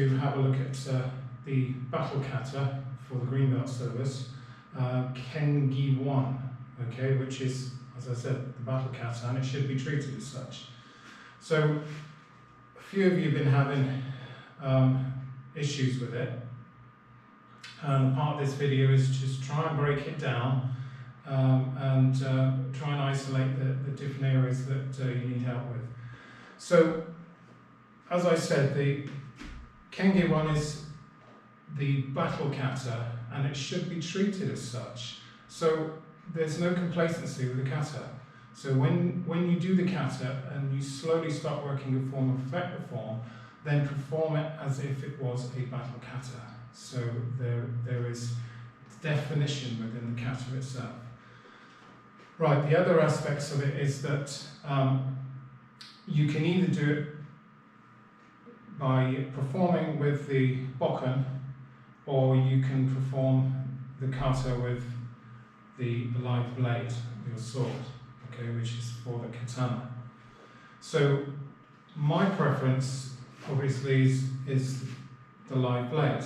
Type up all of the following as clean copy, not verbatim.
to have a look at the battle kata for the green belt service, Kengi 1, okay, which is, as I said, the battle kata, and it should be treated as such. So a few of you have been having issues with it, and part of this video is just try and break it down and try and isolate the different areas that you need help with. So, as I said, the Kengi 1 is the battle kata, and it should be treated as such. So there's no complacency with the kata. So when you do the kata and you slowly start working the form of effective form, then perform it as if it was a battle kata. So there is definition within the kata itself. Right, the other aspects of it is that you can either do it by performing with the bokken, or you can perform the kata with the live blade, your sword, okay, which is for the katana. So my preference, obviously, is the live blade.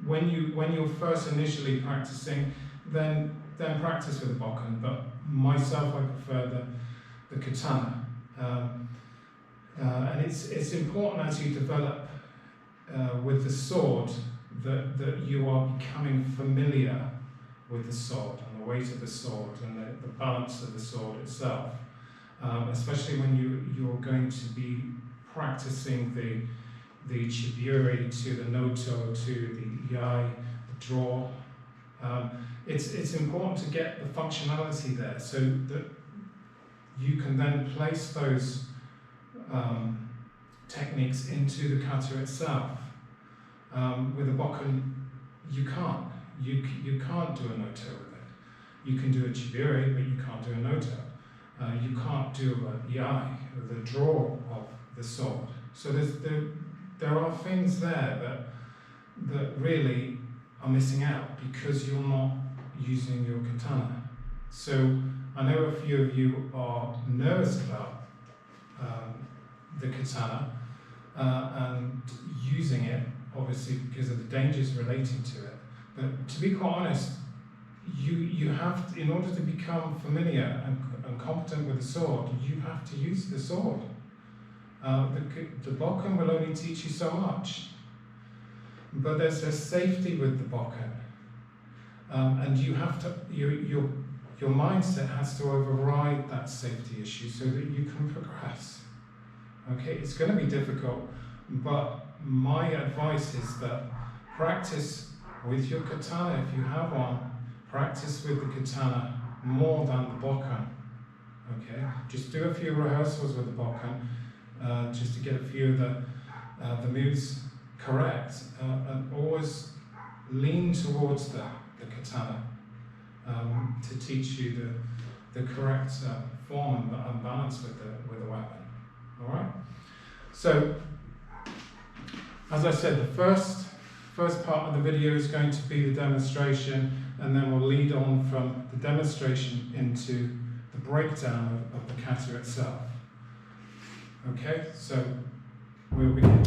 When you're first initially practicing, then practice with the bokken. But myself, I prefer the katana. And it's important as you develop with the sword that you are becoming familiar with the sword and the weight of the sword and the balance of the sword itself. Especially when you're going to be practicing the chiburi to the noto to the yai, the draw. It's important to get the functionality there so that you can then place those techniques into the kata itself. With a bokken, you can't. You can't do a noto with it. You can do a chiburi, but you can't do a noto. You can't do a yai, the draw of the sword. So there are things there that really are missing out because you're not using your katana. So I know a few of you are nervous about the katana and using it, obviously because of the dangers relating to it. But to be quite honest, you have to, in order to become familiar and competent with the sword, you have to use the sword. The bokken will only teach you so much, but there's a safety with the bokken, and you have to your mindset has to override that safety issue so that you can progress. Okay, it's going to be difficult, but my advice is that practice with your katana if you have one. Practice with the katana more than the bokken. Okay, just do a few rehearsals with the bokken, just to get a few of the moves correct, and always lean towards the katana to teach you the correct form and balance with the weapon. All right. So, as I said, the first part of the video is going to be the demonstration, and then we'll lead on from the demonstration into the breakdown of the kata itself. Okay, so we'll begin.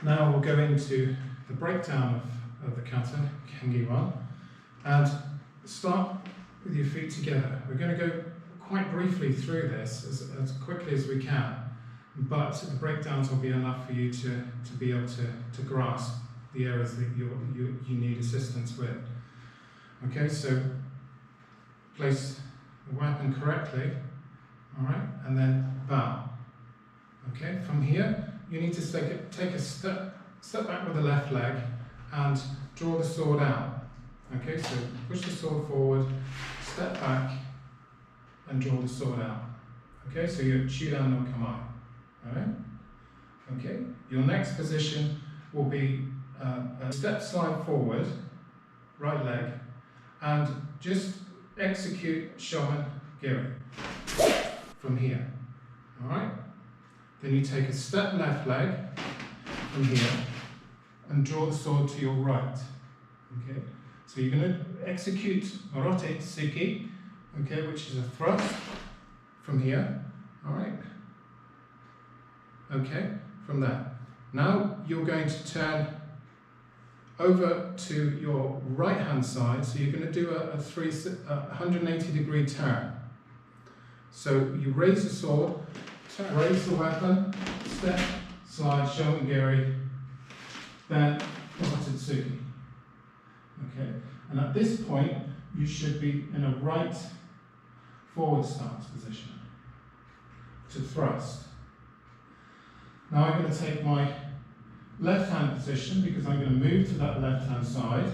Now we'll go into the breakdown of the kata, Kengi 1, and start with your feet together. We're going to go quite briefly through this as quickly as we can, but the breakdowns will be enough for you to be able to grasp the areas that you need assistance with. Okay, so place the weapon correctly, all right, and then bow. Okay, from here, you need to take a step back with the left leg and draw the sword out. Okay, so push the sword forward, step back, and draw the sword out. Okay, so your Chudan no Kamae. Alright? Okay, your next position will be a step slide forward, right leg, and just execute Shomen Giri from here. Alright? Then you take a step left leg from here and draw the sword to your right. Okay? So you're going to execute Orote Tsuki, okay, which is a thrust from here. Alright? Okay, from there. Now you're going to turn over to your right hand side, so you're going to do a 180-degree turn. So you raise the sword, raise the weapon, step, slide, Shomen Giri, then Orote Tsuki. Okay, and at this point you should be in a right forward stance position to thrust. Now I'm going to take my left hand position because I'm going to move to that left hand side,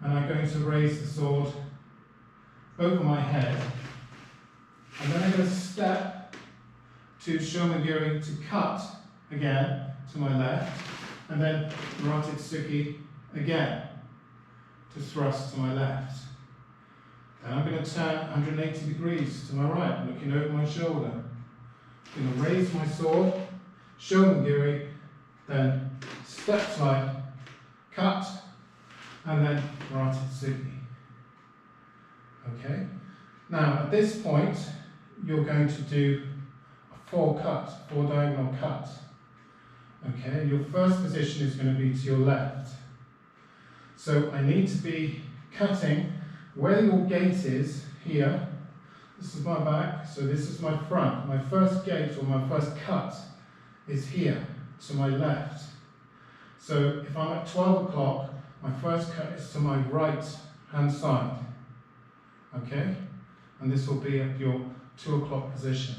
and I'm going to raise the sword over my head, and then I'm going to step to Shomen Giri to cut again to my left, and then Orote Tsuki again to thrust to my left. Then I'm going to turn 180 degrees to my right, looking over my shoulder. I'm going to raise my sword, Shomen Giri, then step slide, cut, and then Orote Tsuki. Okay? Now at this point, you're going to do a four diagonal cut. Okay? Your first position is going to be to your left. So I need to be cutting where your gate is here. This is my back, so this is my front. My first gate, or my first cut, is here, to my left. So if I'm at 12 o'clock, my first cut is to my right hand side. Okay? And this will be at your 2 o'clock position.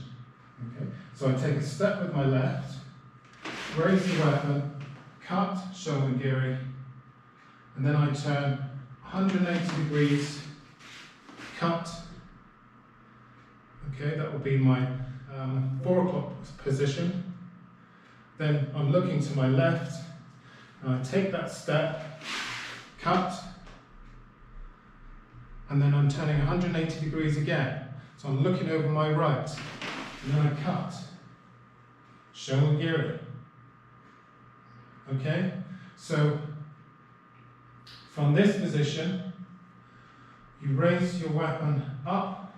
Okay? So I take a step with my left, raise the weapon, cut, Shomen Giri, and then I turn 180 degrees, cut. Okay, that will be my 4 o'clock position. Then I'm looking to my left, and I take that step, cut, and then I'm turning 180 degrees again. So I'm looking over my right, and then I cut, Shomen Giri. Okay, so from this position, you raise your weapon up,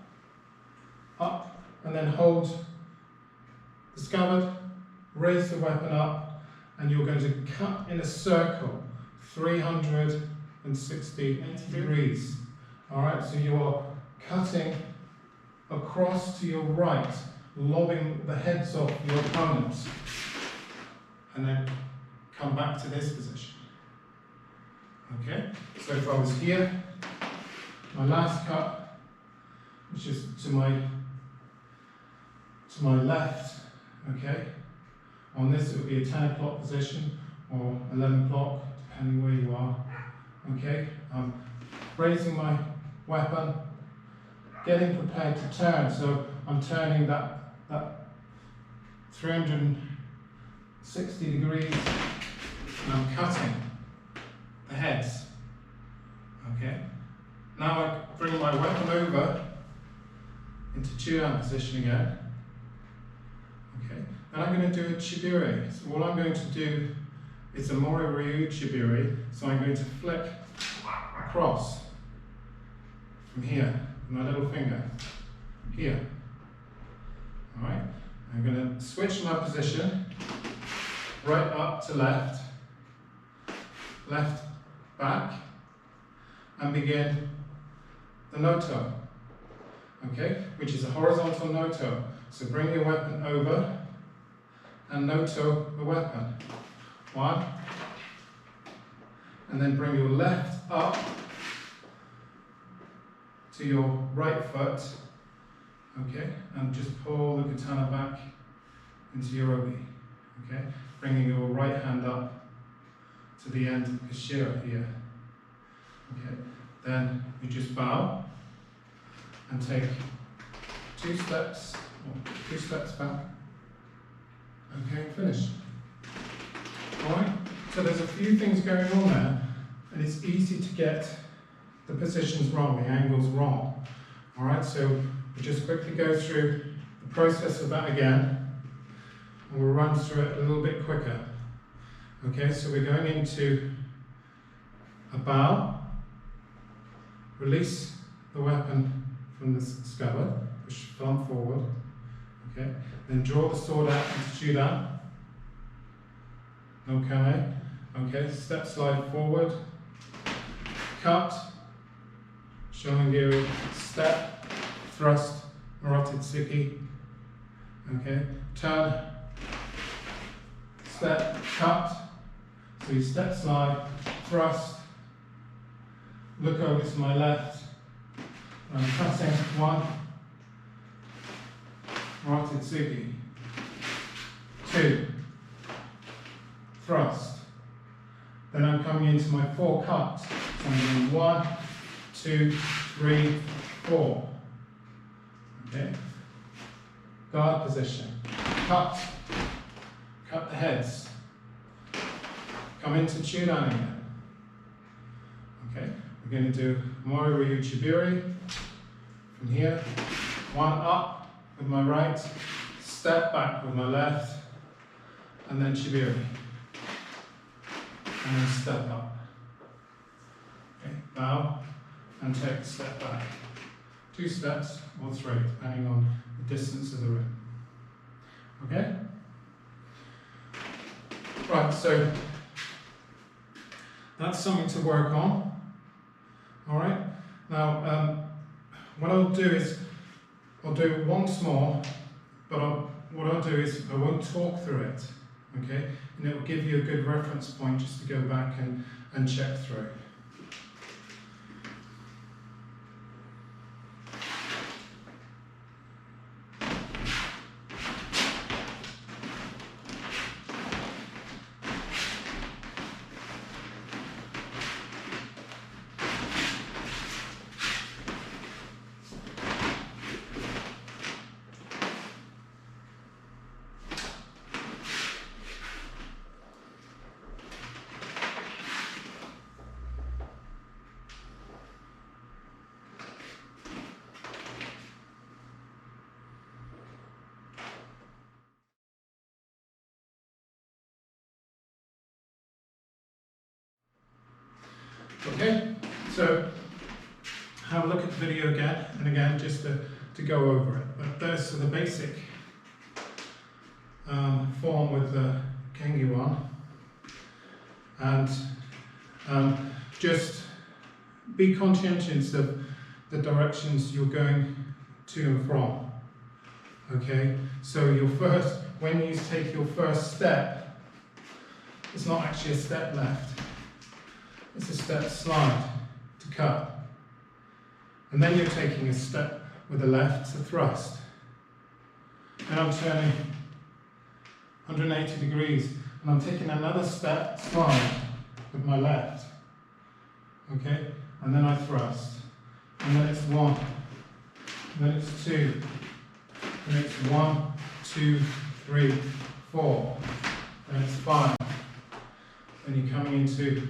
and then hold the scabbard, raise the weapon up, and you're going to cut in a circle, 360 degrees. Alright, so you are cutting across to your right, lobbing the heads off your opponents, and then come back to this position. Okay, so if I was here, my last cut, which is to my left, okay, on this it would be a 10 o'clock position or 11 o'clock, depending where you are. Okay, I'm raising my weapon, getting prepared to turn, so I'm turning that 360 degrees, and I'm cutting the heads. Okay, now I bring my weapon over into Chudan position again. Okay, and I'm going to do a Chibiri. So all I'm going to do is a Mori Ryu Chibiri. So I'm going to flick across from here with my little finger here. Alright, I'm going to switch my position right up to left, left back, and begin the Noto, okay, which is a horizontal Noto. So bring your weapon over and Noto the weapon. 1, and then bring your left up to your right foot, okay, and just pull the katana back into your obi. Okay, bringing your right hand up to the end of Kashira here. Okay, then you just bow and take 2 steps, or 2 steps back. Okay, finish. Alright, so there's a few things going on there, and it's easy to get the positions wrong, the angles wrong. Alright, so we'll just quickly go through the process of that again, and we'll run through it a little bit quicker. Okay, so we're going into a bow, release the weapon from the scabbard, push thumb forward, okay, then draw the sword out into Judan, no KMA, okay, step slide forward, cut, Shomangiri, step, thrust, Marotid Siki, okay, turn, step, cut, so you step slide, thrust, look over to my left, I'm cutting 1, Marotid Siki, 2, thrust, then I'm coming into my 4 cuts, so I'm doing 1, 2, 3, 4, okay, guard position, cut the heads, come into Chudan again, okay, we're going to do Mori Ryu Chibiri, from here, 1 up with my right, step back with my left, and then Chibiri, and then step up, okay, bow, and take a step back, 2 steps or 3, depending on the distance of the room, okay? Right, so that's something to work on. All right. Now, what I'll do is I'll do it once more, but what I'll do is I won't talk through it. Okay, and it will give you a good reference point just to go back and check through. Okay, so have a look at the video again and again just to go over it. But those are the basic form with the Kengi one, and just be conscientious of the directions you're going to and from. Okay, so when you take your first step, it's not actually a step left. It's a step slide to cut. And then you're taking a step with the left to thrust. And I'm turning 180 degrees and I'm taking another step slide with my left. Okay? And then I thrust. And then it's 1. And then it's 2. And it's 1, 2, 3, 4. And it's 5. Then you're coming into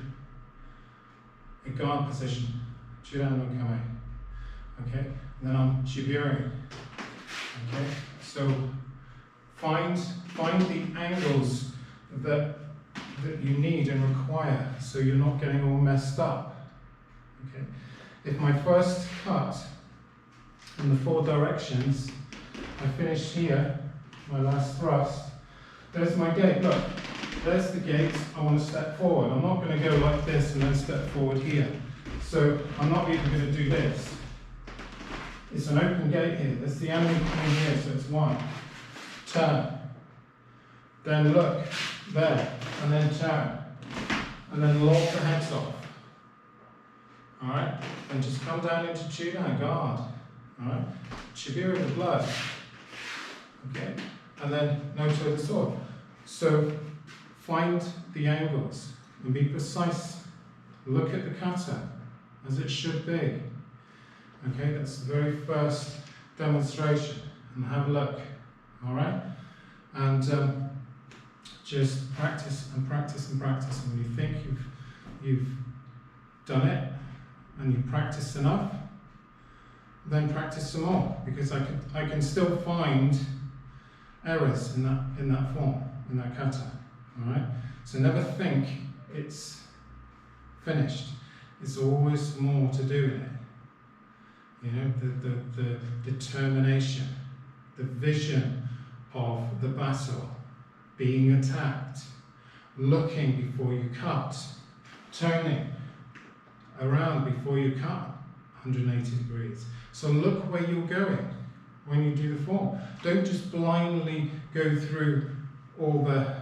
a guard position, Chudan no Kame. Okay, and then I'm Chibiri. Okay, so find the angles that you need and require, so you're not getting all messed up. Okay, if my first cut in the 4 directions, I finish here, my last thrust. There's my gate. Look. There's the gate, I want to step forward. I'm not going to go like this and then step forward here. So I'm not even going to do this. It's an open gate here. There's the enemy coming here, so it's 1. Turn. Then look, there, and then turn. And then lock the heads off. Alright? And just come down into Chudan, guard. Alright? Chibiri the blood. Okay? and then noto the sword. So find the angles and be precise. Look at the kata as it should be. Okay, that's the very first demonstration. And have a look. Alright? And just practice and practice and practice. And when you think you've done it and you've practiced enough, then practice some more, because I can still find errors in that form, in that kata. Alright? So never think it's finished. There's always more to do in it. You know, the determination, the vision of the battle, being attacked, looking before you cut, turning around before you cut 180 degrees. So look where you're going when you do the form. Don't just blindly go through all the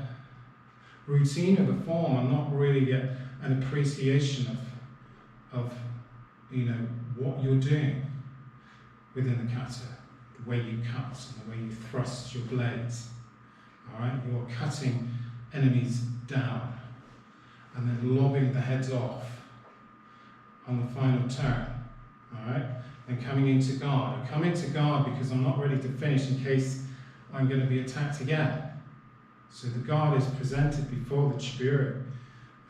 routine of the form and not really get an appreciation of you know, what you're doing within the kata, the way you cut and the way you thrust your blades. Alright, you're cutting enemies down and then lobbing the heads off on the final turn. Alright, then coming into guard. I come into guard because I'm not ready to finish in case I'm going to be attacked again. So the guard is presented before the chiburi.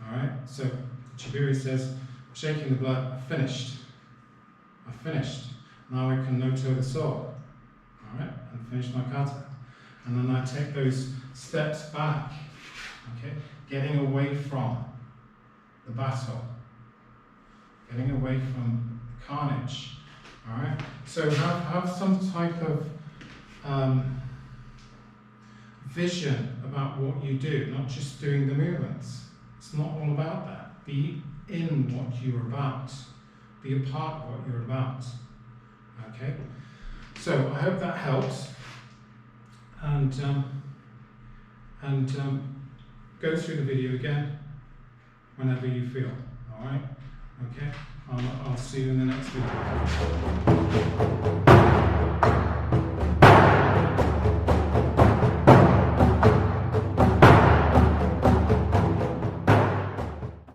Alright, so the chiburi says, shaking the blood, I've finished. I've finished. Now I can noto the sword. Alright, and finish my kata. And then I take those steps back. Okay, getting away from the battle. Getting away from the carnage. Alright, so have some type of vision about what you do, not just doing the movements. It's not all about that. Be in what you're about. Be a part of what you're about. Okay? So I hope that helps. And go through the video again whenever you feel. Alright? Okay? I'll see you in the next video.